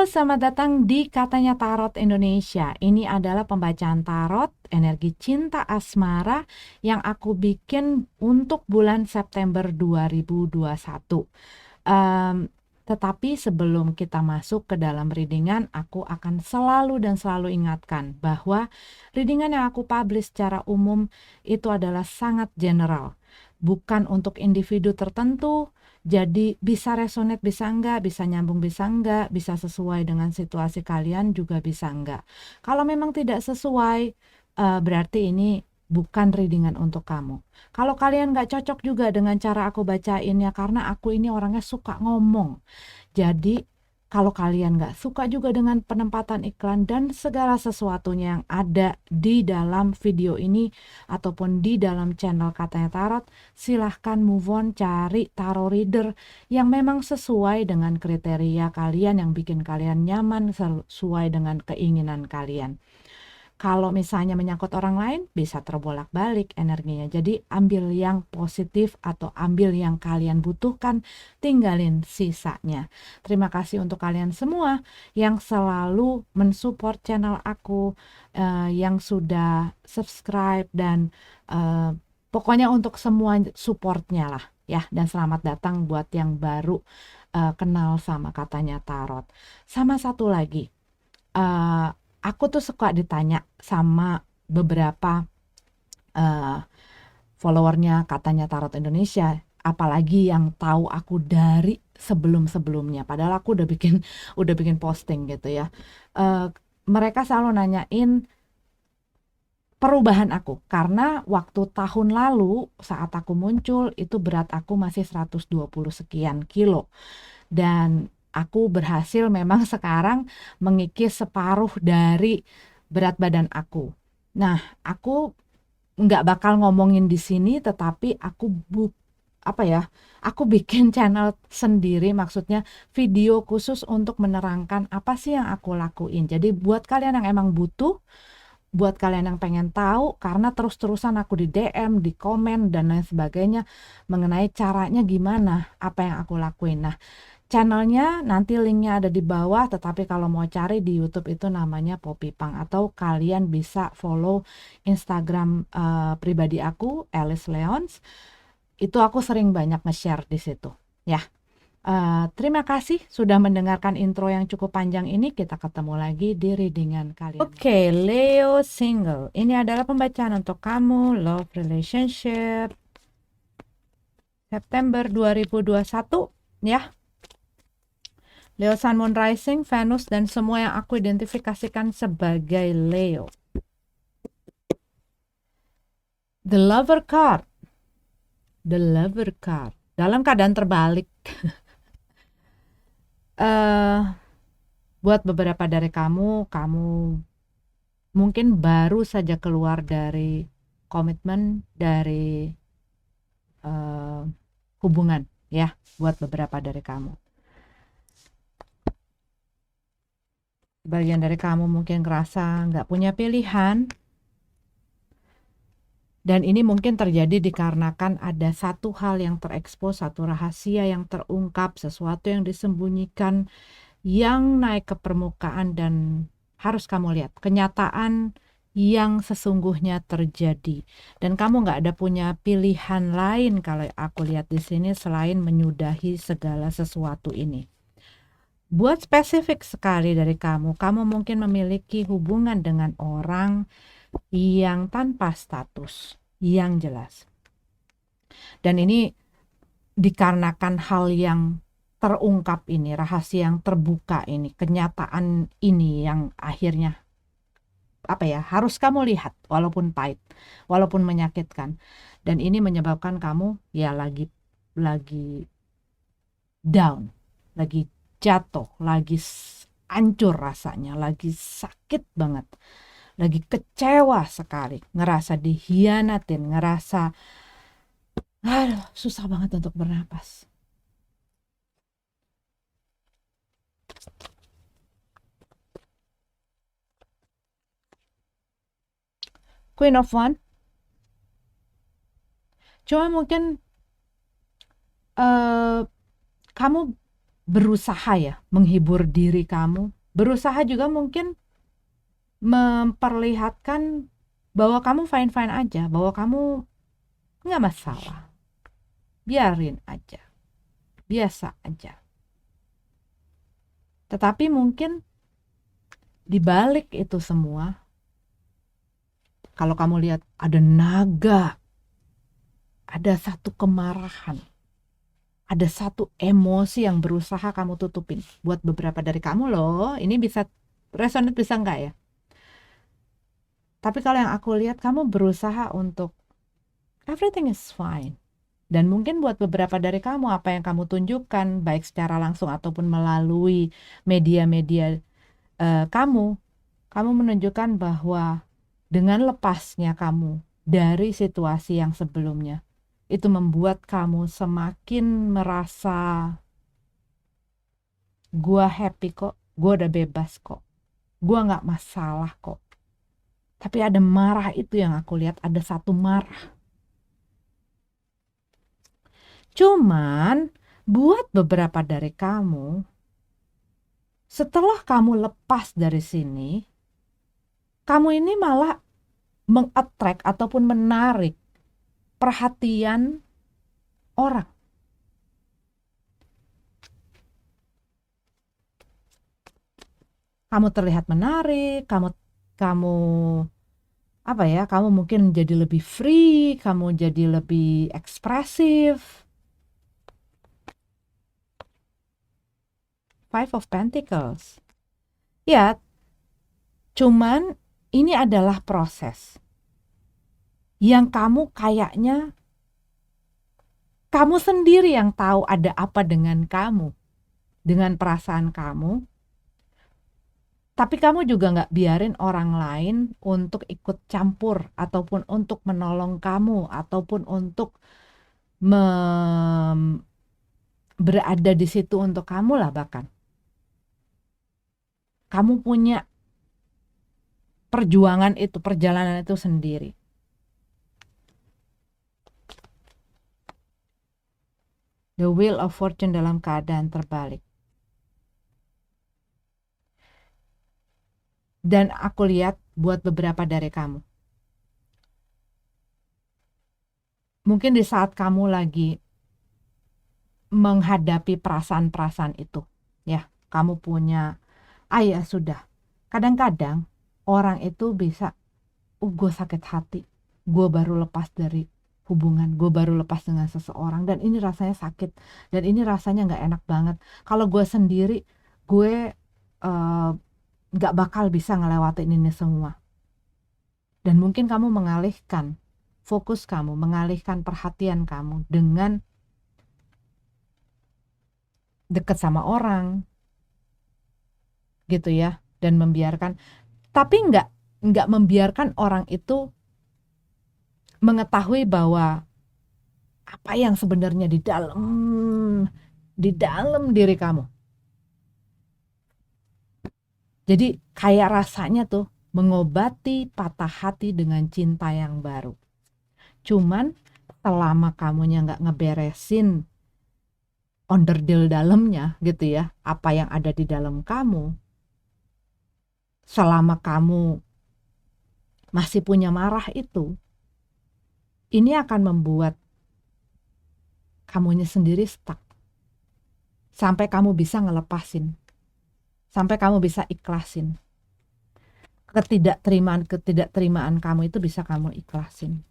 selamat datang di Katanya Tarot Indonesia. Ini adalah pembacaan tarot energi cinta asmara yang aku bikin untuk bulan September 2021. Tetapi sebelum kita masuk ke dalam readingan, aku akan selalu dan selalu ingatkan bahwa readingan yang aku publish secara umum itu adalah sangat general, bukan untuk individu tertentu. Jadi bisa resonate bisa enggak, bisa nyambung bisa enggak, bisa sesuai dengan situasi kalian juga bisa enggak. Kalau memang tidak sesuai, berarti ini bukan readingan untuk kamu. Kalau kalian nggak cocok juga dengan cara aku bacainnya, karena aku ini orangnya suka ngomong. Jadi kalau kalian nggak suka juga dengan penempatan iklan dan segala sesuatunya yang ada di dalam video ini ataupun di dalam channel Katanya Tarot, silahkan move on, cari tarot reader yang memang sesuai dengan kriteria kalian, yang bikin kalian nyaman, sesuai dengan keinginan kalian. Kalau misalnya menyangkut orang lain, bisa terbolak-balik energinya. Jadi ambil yang positif atau ambil yang kalian butuhkan, tinggalin sisanya. Terima kasih untuk kalian semua yang selalu mensupport channel aku, yang sudah subscribe dan pokoknya untuk semua supportnya lah ya. Dan selamat datang buat yang baru kenal sama Katanya Tarot. Sama satu lagi, aku tuh suka ditanya sama beberapa followernya Katanya Tarot Indonesia, apalagi yang tahu aku dari sebelum-sebelumnya. Padahal aku udah bikin posting gitu ya. Mereka selalu nanyain perubahan aku, karena waktu tahun lalu saat aku muncul itu berat aku masih 120 sekian kilo. Dan aku berhasil memang sekarang mengikis separuh dari berat badan aku. Nah, aku nggak bakal ngomongin di sini, tetapi aku bikin channel sendiri, maksudnya video khusus untuk menerangkan apa sih yang aku lakuin. Jadi buat kalian yang emang butuh, buat kalian yang pengen tahu, karena terus-terusan aku di DM, di komen, dan lain sebagainya mengenai caranya gimana, apa yang aku lakuin. Nah, channelnya nanti linknya ada di bawah, tetapi kalau mau cari di YouTube itu namanya Poppy Pang, atau kalian bisa follow Instagram pribadi aku, Alice Leons. Itu aku sering banyak nge-share di situ. Ya, terima kasih sudah mendengarkan intro yang cukup panjang ini. Kita ketemu lagi di readingan kalian. Oke, Leo single. Ini adalah pembacaan untuk kamu, love relationship, September 2021, ya. Leo Sun, Moon, Rising, Venus, dan semua yang aku identifikasikan sebagai Leo. The Lover card. The Lover card. Dalam keadaan terbalik. Buat beberapa dari kamu mungkin baru saja keluar dari komitmen, dari hubungan, ya. Buat beberapa dari kamu. Bagian dari kamu mungkin ngerasa nggak punya pilihan, dan ini mungkin terjadi dikarenakan ada satu hal yang terekspos, satu rahasia yang terungkap, sesuatu yang disembunyikan, yang naik ke permukaan dan harus kamu lihat kenyataan yang sesungguhnya terjadi. Dan kamu nggak ada punya pilihan lain kalau aku lihat di sini selain menyudahi segala sesuatu ini. Buat spesifik sekali dari kamu mungkin memiliki hubungan dengan orang yang tanpa status yang jelas. Dan ini dikarenakan hal yang terungkap ini, rahasia yang terbuka ini, kenyataan ini yang akhirnya harus kamu lihat, walaupun pahit, walaupun menyakitkan. Dan ini menyebabkan kamu ya lagi down, lagi jatuh, lagi hancur rasanya, lagi sakit banget, lagi kecewa sekali, ngerasa dihianatin, ngerasa susah banget untuk bernapas. Queen of Wands. Cuma mungkin kamu berusaha ya menghibur diri kamu, berusaha juga mungkin memperlihatkan bahwa kamu fine-fine aja, bahwa kamu nggak masalah, biarin aja, biasa aja. Tetapi mungkin di balik itu semua, kalau kamu lihat ada naga, ada satu kemarahan, ada satu emosi yang berusaha kamu tutupin. Buat beberapa dari kamu loh, ini bisa resonate bisa enggak ya? Tapi kalau yang aku lihat, kamu berusaha untuk everything is fine. Dan mungkin buat beberapa dari kamu, apa yang kamu tunjukkan, baik secara langsung ataupun melalui media-media kamu menunjukkan bahwa dengan lepasnya kamu dari situasi yang sebelumnya, itu membuat kamu semakin merasa, gua happy kok, gua udah bebas kok, gua nggak masalah kok. Tapi ada marah itu yang aku lihat, ada satu marah. Cuman buat beberapa dari kamu, setelah kamu lepas dari sini, kamu ini malah meng-attract ataupun menarik perhatian orang. Kamu terlihat menarik, kamu apa ya, kamu mungkin jadi lebih free, kamu jadi lebih ekspresif. Five of Pentacles. Ya, cuman ini adalah proses yang kamu kayaknya kamu sendiri yang tahu ada apa dengan kamu, dengan perasaan kamu. Tapi kamu juga nggak biarin orang lain untuk ikut campur ataupun untuk menolong kamu ataupun untuk berada di situ untuk kamu lah bahkan. Kamu punya perjuangan itu, perjalanan itu sendiri. The Wheel of Fortune dalam keadaan terbalik. Dan aku lihat buat beberapa dari kamu. Mungkin di saat kamu lagi menghadapi perasaan-perasaan itu, ya, kamu punya, ya sudah. Kadang-kadang orang itu bisa, gue sakit hati, gue baru lepas dari hubungan, gue baru lepas dengan seseorang, dan ini rasanya sakit, dan ini rasanya nggak enak banget. Kalau gue sendiri, gue nggak bakal bisa ngelewatin ini semua. Dan mungkin kamu mengalihkan fokus kamu, mengalihkan perhatian kamu dengan deket sama orang, gitu ya, dan membiarkan, tapi nggak membiarkan orang itu mengetahui bahwa apa yang sebenarnya di dalam diri kamu. Jadi kayak rasanya tuh mengobati patah hati dengan cinta yang baru. Cuman selama kamunya nggak ngeberesin onderdil dalamnya gitu ya, apa yang ada di dalam kamu, selama kamu masih punya marah itu, ini akan membuat kamunya sendiri stuck. Sampai kamu bisa ngelepasin, sampai kamu bisa ikhlasin. Ketidakterimaan kamu itu bisa kamu ikhlasin.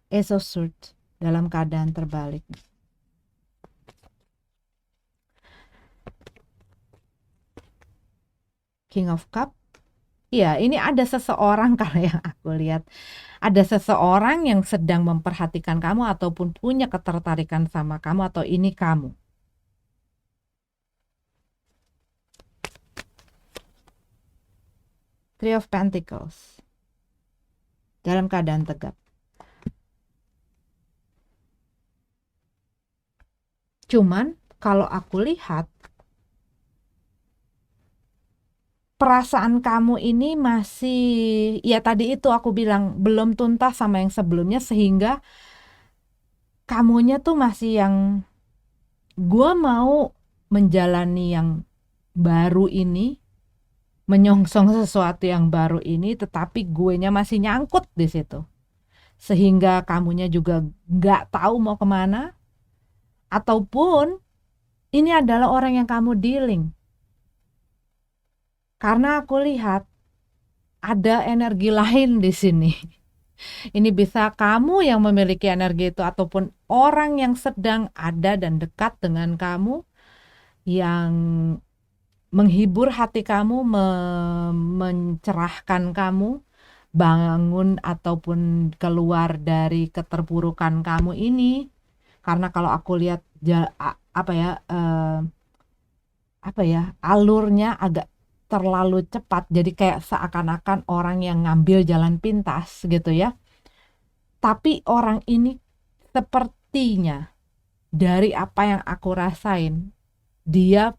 Ace of Swords dalam keadaan terbalik. King of Cup. Ya, ini ada seseorang kalau yang aku lihat. Ada seseorang yang sedang memperhatikan kamu ataupun punya ketertarikan sama kamu atau ini kamu. Three of Pentacles. Dalam keadaan tegap. Cuman kalau aku lihat, perasaan kamu ini masih, ya tadi itu aku bilang, belum tuntas sama yang sebelumnya, sehingga kamunya tuh masih yang gue mau menjalani yang baru ini, menyongsong sesuatu yang baru ini, tetapi guenya masih nyangkut di situ, sehingga kamunya juga nggak tahu mau kemana, ataupun ini adalah orang yang kamu dealing. Karena aku lihat ada energi lain di sini. Ini bisa kamu yang memiliki energi itu, ataupun orang yang sedang ada dan dekat dengan kamu yang menghibur hati kamu, mencerahkan kamu, bangun ataupun keluar dari keterpurukan kamu ini. Karena kalau aku lihat alurnya agak terlalu cepat, jadi kayak seakan-akan orang yang ngambil jalan pintas gitu ya. Tapi orang ini sepertinya, dari apa yang aku rasain, dia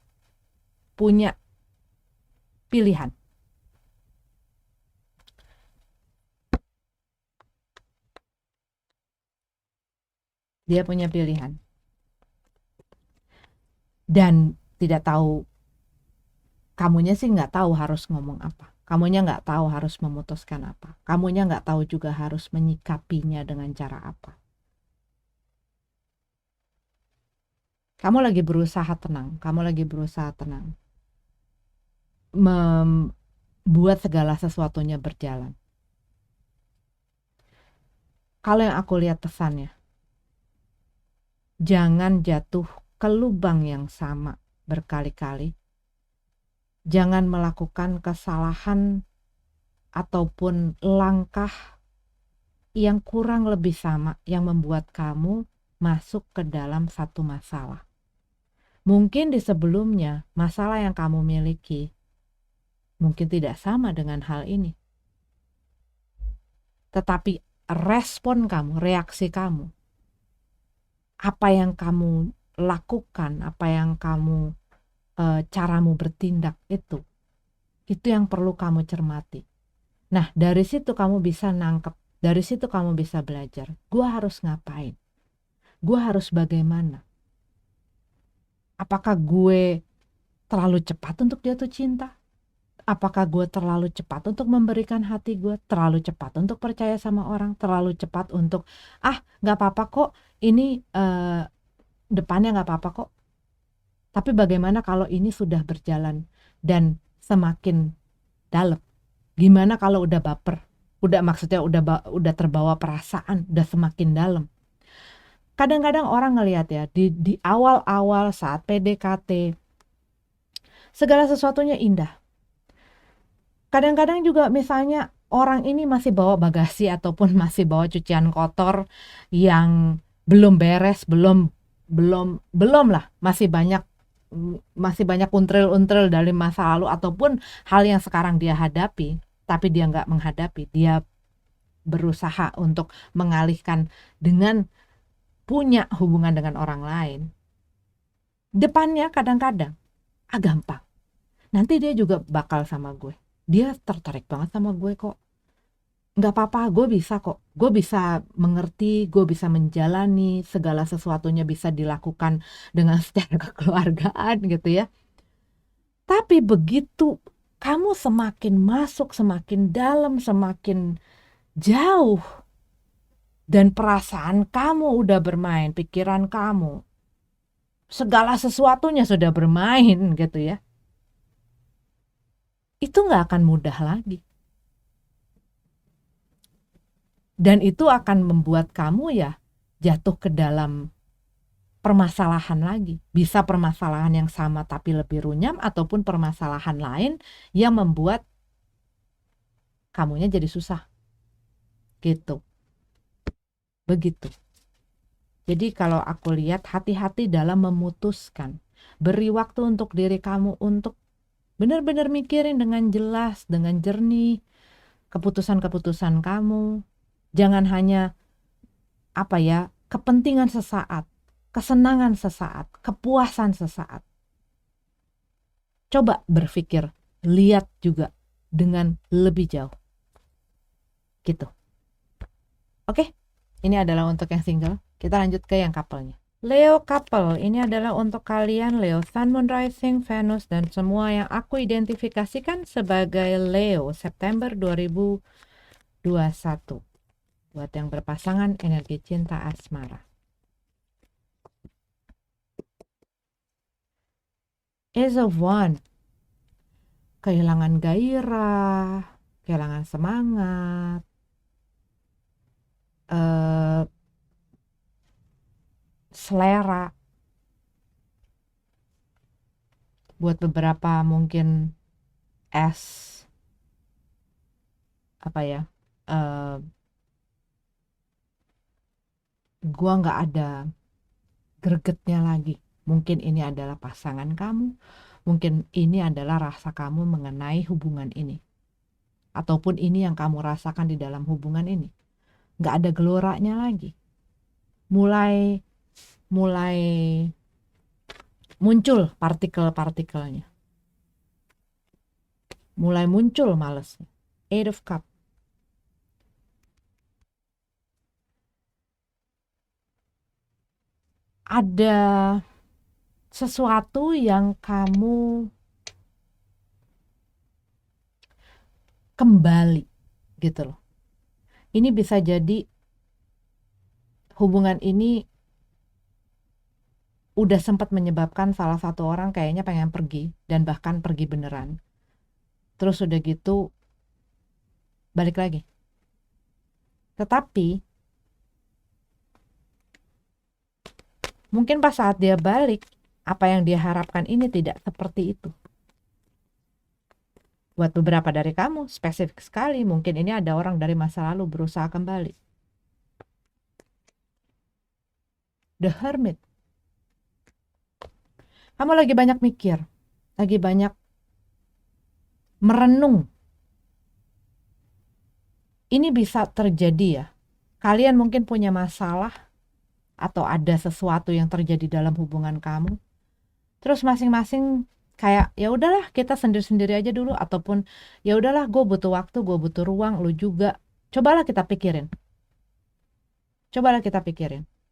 punya pilihan. Dia punya pilihan. Dan tidak tahu, kamunya sih nggak tahu harus ngomong apa. Kamunya nggak tahu harus memutuskan apa. Kamunya nggak tahu juga harus menyikapinya dengan cara apa. Kamu lagi berusaha tenang. Kamu lagi berusaha tenang. Membuat segala sesuatunya berjalan. Kalau yang aku lihat pesannya, jangan jatuh ke lubang yang sama berkali-kali. Jangan melakukan kesalahan ataupun langkah yang kurang lebih sama, yang membuat kamu masuk ke dalam satu masalah. Mungkin di sebelumnya masalah yang kamu miliki mungkin tidak sama dengan hal ini. Tetapi respon kamu, reaksi kamu, apa yang kamu lakukan, apa yang kamu caramu bertindak, itu yang perlu kamu cermati. Nah, dari situ kamu bisa nangkep, dari situ kamu bisa belajar. Gue harus ngapain? Gue harus bagaimana? Apakah gue terlalu cepat untuk jatuh cinta? Apakah gue terlalu cepat untuk memberikan hati gue? Terlalu cepat untuk percaya sama orang? Terlalu cepat untuk, gak apa-apa kok, ini depannya gak apa-apa kok. Tapi bagaimana kalau ini sudah berjalan dan semakin dalam? Gimana kalau udah baper? Maksudnya udah terbawa perasaan, udah semakin dalam. Kadang-kadang orang ngelihat ya, di awal-awal saat PDKT, segala sesuatunya indah. Kadang-kadang juga misalnya orang ini masih bawa bagasi ataupun masih bawa cucian kotor yang belum beres, belum lah, masih banyak untril-untril dari masa lalu ataupun hal yang sekarang dia hadapi, tapi dia nggak menghadapi. Dia berusaha untuk mengalihkan dengan punya hubungan dengan orang lain. Depannya kadang-kadang gampang. Nanti dia juga bakal sama gue. Dia tertarik banget sama gue kok. Nggak apa-apa, gue bisa kok. Gue bisa mengerti, gue bisa menjalani, segala sesuatunya bisa dilakukan dengan secara kekeluargaan gitu ya. Tapi begitu kamu semakin masuk, semakin dalam, semakin jauh, dan perasaan kamu udah bermain, pikiran kamu, segala sesuatunya sudah bermain gitu ya, itu nggak akan mudah lagi. Dan itu akan membuat kamu ya jatuh ke dalam permasalahan lagi. Bisa permasalahan yang sama tapi lebih runyam, ataupun permasalahan lain yang membuat kamunya jadi susah. Gitu. Begitu. Jadi kalau aku lihat, hati-hati dalam memutuskan. Beri waktu untuk diri kamu untuk benar-benar mikirin dengan jelas, dengan jernih keputusan-keputusan kamu. Jangan hanya kepentingan sesaat, kesenangan sesaat, kepuasan sesaat. Coba berpikir, lihat juga dengan lebih jauh. Gitu. Oke, ini adalah untuk yang single. Kita lanjut ke yang couple-nya. Leo couple, ini adalah untuk kalian Leo Sun, Moon, Rising, Venus, dan semua yang aku identifikasikan sebagai Leo September 2021. Buat yang berpasangan, energi cinta asmara. Ace of Wands, kehilangan gairah, kehilangan semangat, selera. Buat beberapa mungkin gua nggak ada gregetnya lagi. Mungkin ini adalah pasangan kamu, mungkin ini adalah rasa kamu mengenai hubungan ini, ataupun ini yang kamu rasakan di dalam hubungan ini. Nggak ada geloranya lagi. Mulai muncul partikel-partikelnya. Mulai muncul malesnya. Eight of Cup. Ada sesuatu yang kamu kembali gitu loh. Ini bisa jadi hubungan ini udah sempat menyebabkan salah satu orang kayaknya pengen pergi dan bahkan pergi beneran. Terus udah gitu balik lagi. Tetapi mungkin pas saat dia balik, apa yang dia harapkan ini tidak seperti itu. Buat beberapa dari kamu, spesifik sekali, mungkin ini ada orang dari masa lalu berusaha kembali. The Hermit. Kamu lagi banyak mikir, lagi banyak merenung. Ini bisa terjadi ya. Kalian mungkin punya masalah atau ada sesuatu yang terjadi dalam hubungan kamu. Terus masing-masing kayak ya udahlah kita sendiri-sendiri aja dulu, ataupun ya udahlah gue butuh waktu, gue butuh ruang, lu juga. Cobalah kita pikirin.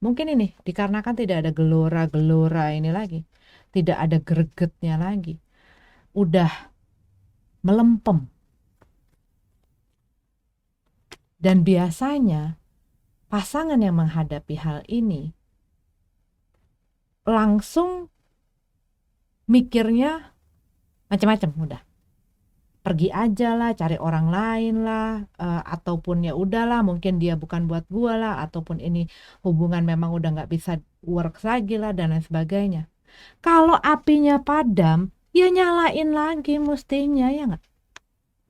Mungkin ini dikarenakan tidak ada gelora-gelora ini lagi. Tidak ada gregetnya lagi. Udah melempem. Dan biasanya pasangan yang menghadapi hal ini langsung mikirnya macam-macam, udah pergi aja lah, cari orang lain lah, ataupun ya udahlah mungkin dia bukan buat gua lah, ataupun ini hubungan memang udah nggak bisa work lagi lah, dan lain sebagainya. Kalau apinya padam, ya nyalain lagi mestinya, ya nggak?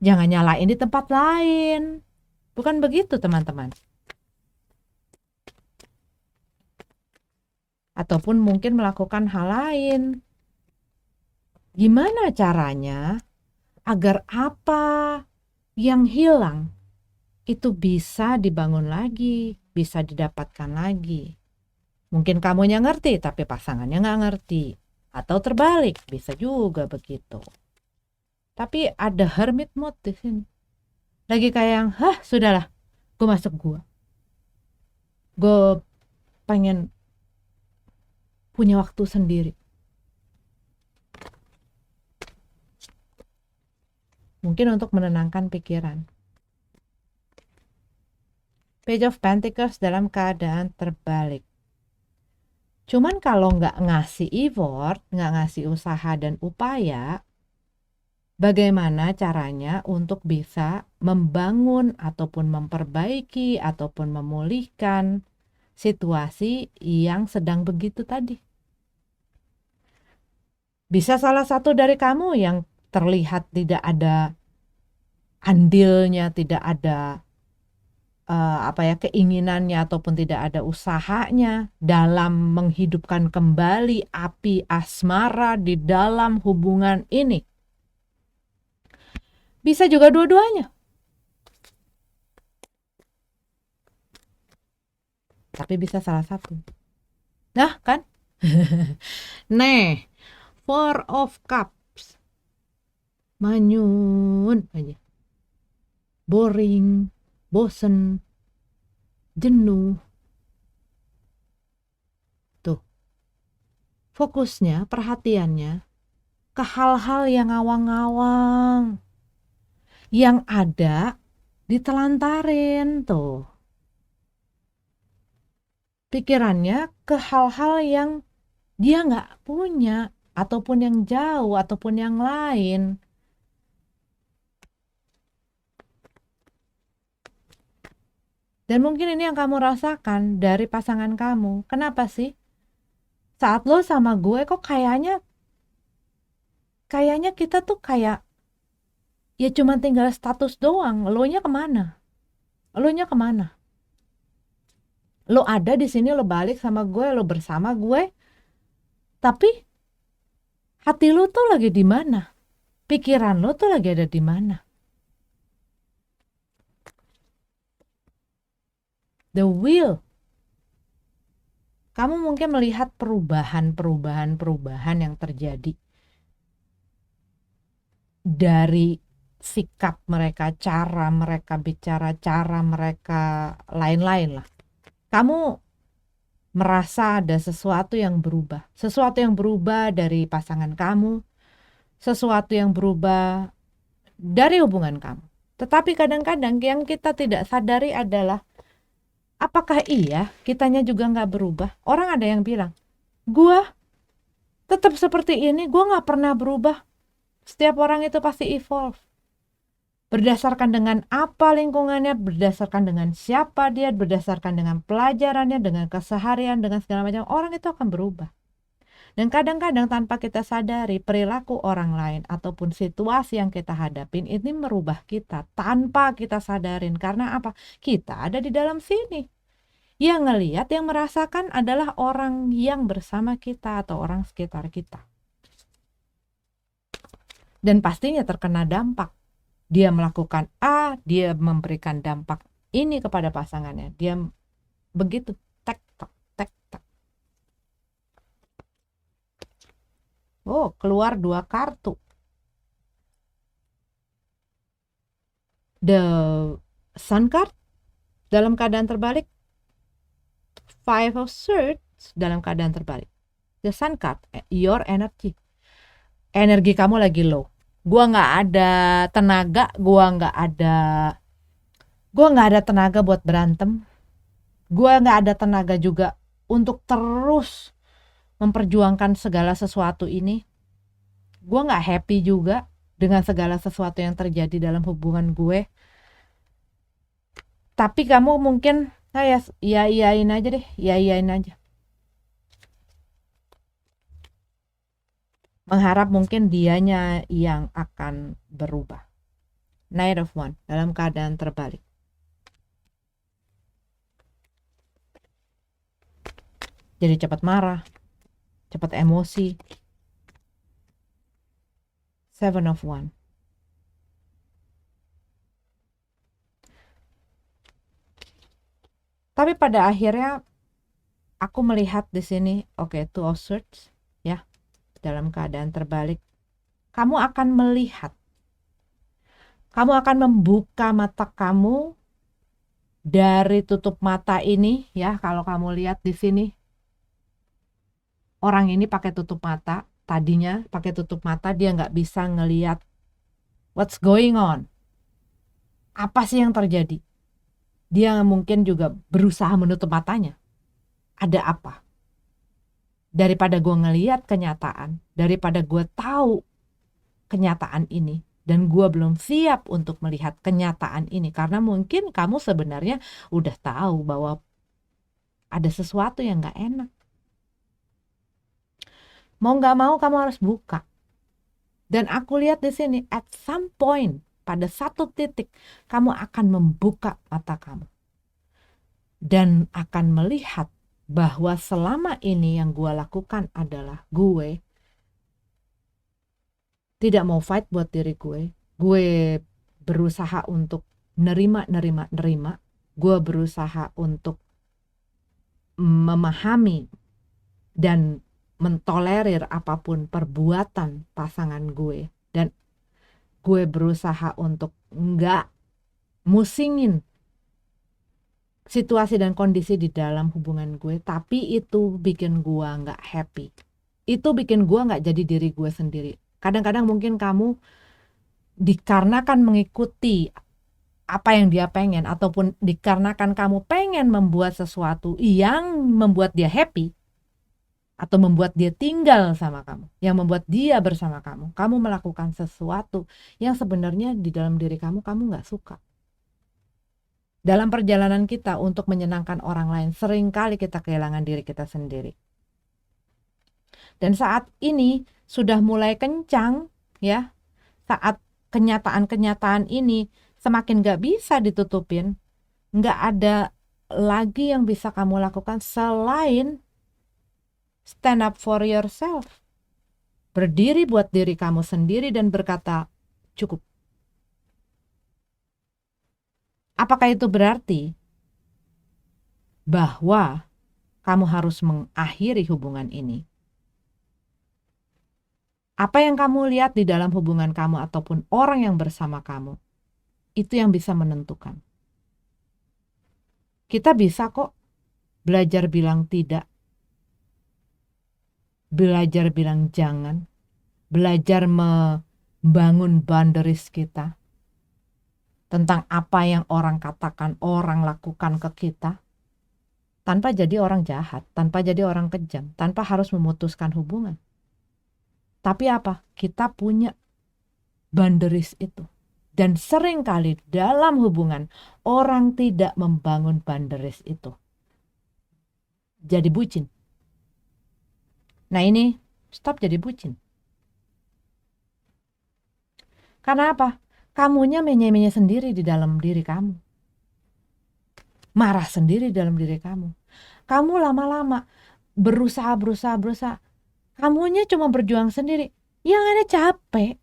Jangan nyalain di tempat lain. Bukan begitu teman-teman. Ataupun mungkin melakukan hal lain. Gimana caranya agar apa yang hilang itu bisa dibangun lagi, bisa didapatkan lagi. Mungkin kamunya ngerti, tapi pasangannya nggak ngerti. Atau terbalik, bisa juga begitu. Tapi ada hermit mode di sini. Lagi kayak yang, sudahlah, gue masuk gua. Gue pengen punya waktu sendiri. Mungkin untuk menenangkan pikiran. Page of Pentacles dalam keadaan terbalik. Cuman kalau nggak ngasih effort, nggak ngasih usaha dan upaya, bagaimana caranya untuk bisa membangun ataupun memperbaiki ataupun memulihkan situasi yang sedang begitu tadi. Bisa salah satu dari kamu yang terlihat tidak ada andilnya, tidak ada keinginannya ataupun tidak ada usahanya dalam menghidupkan kembali api asmara di dalam hubungan ini. Bisa juga dua-duanya. Tapi bisa salah satu. Nah, kan? Nih, Four of Cups. Manyun aja. Boring, bosen, jenuh. Tuh, fokusnya, perhatiannya ke hal-hal yang ngawang-ngawang, yang ada ditelantarin tuh. Pikirannya ke hal-hal yang dia nggak punya, ataupun yang jauh, ataupun yang lain. Dan mungkin ini yang kamu rasakan dari pasangan kamu. Kenapa sih? Saat lo sama gue kok kayaknya kita tuh kayak ya cuma tinggal status doang. Lo-nya kemana? Lo-nya kemana? Lo ada di sini, lo balik sama gue, lo bersama gue. Tapi hati lo tuh lagi di mana? Pikiran lo tuh lagi ada di mana? The will. Kamu mungkin melihat perubahan yang terjadi dari sikap mereka, cara mereka bicara, cara mereka lain-lain lah. Kamu merasa ada sesuatu yang berubah dari pasangan kamu, sesuatu yang berubah dari hubungan kamu. Tetapi kadang-kadang yang kita tidak sadari adalah apakah iya kitanya juga nggak berubah? Orang ada yang bilang, gua tetap seperti ini, gua nggak pernah berubah. Setiap orang itu pasti evolve. Berdasarkan dengan apa lingkungannya, berdasarkan dengan siapa dia, berdasarkan dengan pelajarannya, dengan keseharian, dengan segala macam, orang itu akan berubah. Dan kadang-kadang tanpa kita sadari, perilaku orang lain ataupun situasi yang kita hadapin ini merubah kita tanpa kita sadarin. Karena apa? Kita ada di dalam sini. Yang ngelihat, yang merasakan adalah orang yang bersama kita atau orang sekitar kita. Dan pastinya terkena dampak. Dia melakukan A, dia memberikan dampak ini kepada pasangannya. Dia begitu, tek tek tek tek. Oh, keluar 2 kartu. The Sun card dalam keadaan terbalik, Five of Swords dalam keadaan terbalik. The Sun card, your energy. Energi kamu lagi low. Gua nggak ada tenaga, gua nggak ada tenaga buat berantem. Gua nggak ada tenaga juga untuk terus memperjuangkan segala sesuatu ini. Gua nggak happy juga dengan segala sesuatu yang terjadi dalam hubungan gue. Tapi kamu mungkin saya iyain aja deh, iyain aja. Mengharap mungkin dianya yang akan berubah. Knight of Wands dalam keadaan terbalik. Jadi cepat marah, cepat emosi. Seven of Wands. Tapi pada akhirnya aku melihat di sini, oke, Two of Swords ya, dalam keadaan terbalik. Kamu akan melihat, kamu akan membuka mata kamu dari tutup mata ini ya. Kalau kamu lihat di sini, orang ini pakai tutup mata. Tadinya pakai tutup mata, dia nggak bisa ngelihat what's going on. Apa sih yang terjadi? Dia mungkin juga berusaha menutup matanya. Ada apa? Daripada gue ngelihat kenyataan, daripada gue tahu kenyataan ini, dan gue belum siap untuk melihat kenyataan ini, karena mungkin kamu sebenarnya udah tahu bahwa ada sesuatu yang gak enak. Mau gak mau kamu harus buka. Dan aku lihat di sini, at some point, pada satu titik, kamu akan membuka mata kamu. Dan akan melihat bahwa selama ini yang gue lakukan adalah gue tidak mau fight buat diri gue. Gue berusaha untuk nerima. Gue berusaha untuk memahami dan mentolerir apapun perbuatan pasangan gue. Dan gue berusaha untuk nggak musingin situasi dan kondisi di dalam hubungan gue. Tapi itu bikin gue nggak happy. Itu bikin gue nggak jadi diri gue sendiri. Kadang-kadang mungkin kamu dikarenakan mengikuti apa yang dia pengen, ataupun dikarenakan kamu pengen membuat sesuatu yang membuat dia happy, atau membuat dia tinggal sama kamu, yang membuat dia bersama kamu, kamu melakukan sesuatu yang sebenarnya di dalam diri kamu nggak suka. Dalam perjalanan kita untuk menyenangkan orang lain, seringkali kita kehilangan diri kita sendiri. Dan saat ini sudah mulai kencang, ya, saat kenyataan-kenyataan ini semakin gak bisa ditutupin, gak ada lagi yang bisa kamu lakukan selain stand up for yourself. Berdiri buat diri kamu sendiri dan berkata, cukup. Apakah itu berarti bahwa kamu harus mengakhiri hubungan ini? Apa yang kamu lihat di dalam hubungan kamu ataupun orang yang bersama kamu, itu yang bisa menentukan. Kita bisa kok belajar bilang tidak, belajar bilang jangan, belajar membangun boundaries kita tentang apa yang orang katakan, orang lakukan ke kita, tanpa jadi orang jahat, tanpa jadi orang kejam, tanpa harus memutuskan hubungan. Tapi apa? Kita punya boundaries itu. Dan seringkali dalam hubungan orang tidak membangun boundaries itu. Jadi bucin. Nah ini, stop jadi bucin. Karena apa? Kamunya menye-menye sendiri di dalam diri kamu. Marah sendiri di dalam diri kamu. Kamu lama-lama berusaha. Kamunya cuma berjuang sendiri. Yang ada capek.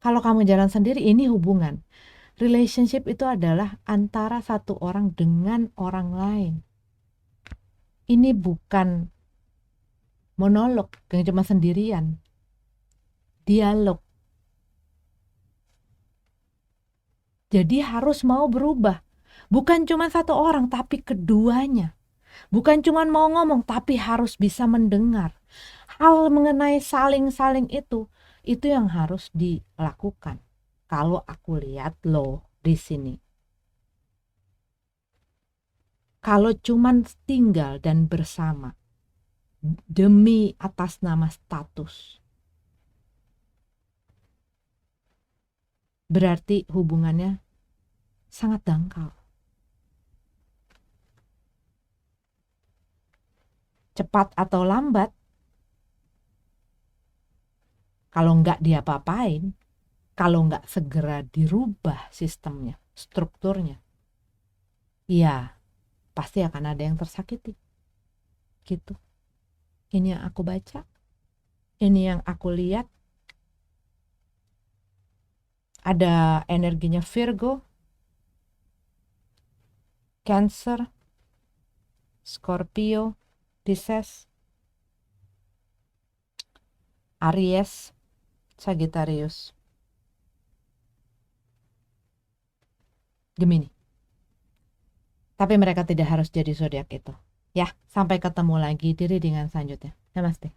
Kalau kamu jalan sendiri, ini hubungan. Relationship itu adalah antara satu orang dengan orang lain. Ini bukan monolog yang cuma sendirian. Dialog. Jadi harus mau berubah. Bukan cuma satu orang, tapi keduanya. Bukan cuma mau ngomong, tapi harus bisa mendengar. Hal mengenai saling-saling itu yang harus dilakukan. Kalau aku lihat loh di sini. Kalau cuman tinggal dan bersama demi atas nama status, berarti hubungannya sangat dangkal. Cepat atau lambat, kalau nggak diapa-apain, kalau nggak segera dirubah sistemnya, strukturnya, ya pasti akan ada yang tersakiti. Gitu. Ini yang aku baca, ini yang aku lihat. Ada energinya Virgo, Cancer, Scorpio, Pisces, Aries, Sagittarius, Gemini. Tapi mereka tidak harus jadi zodiak itu. Ya, sampai ketemu lagi di readingan selanjutnya. Namaste.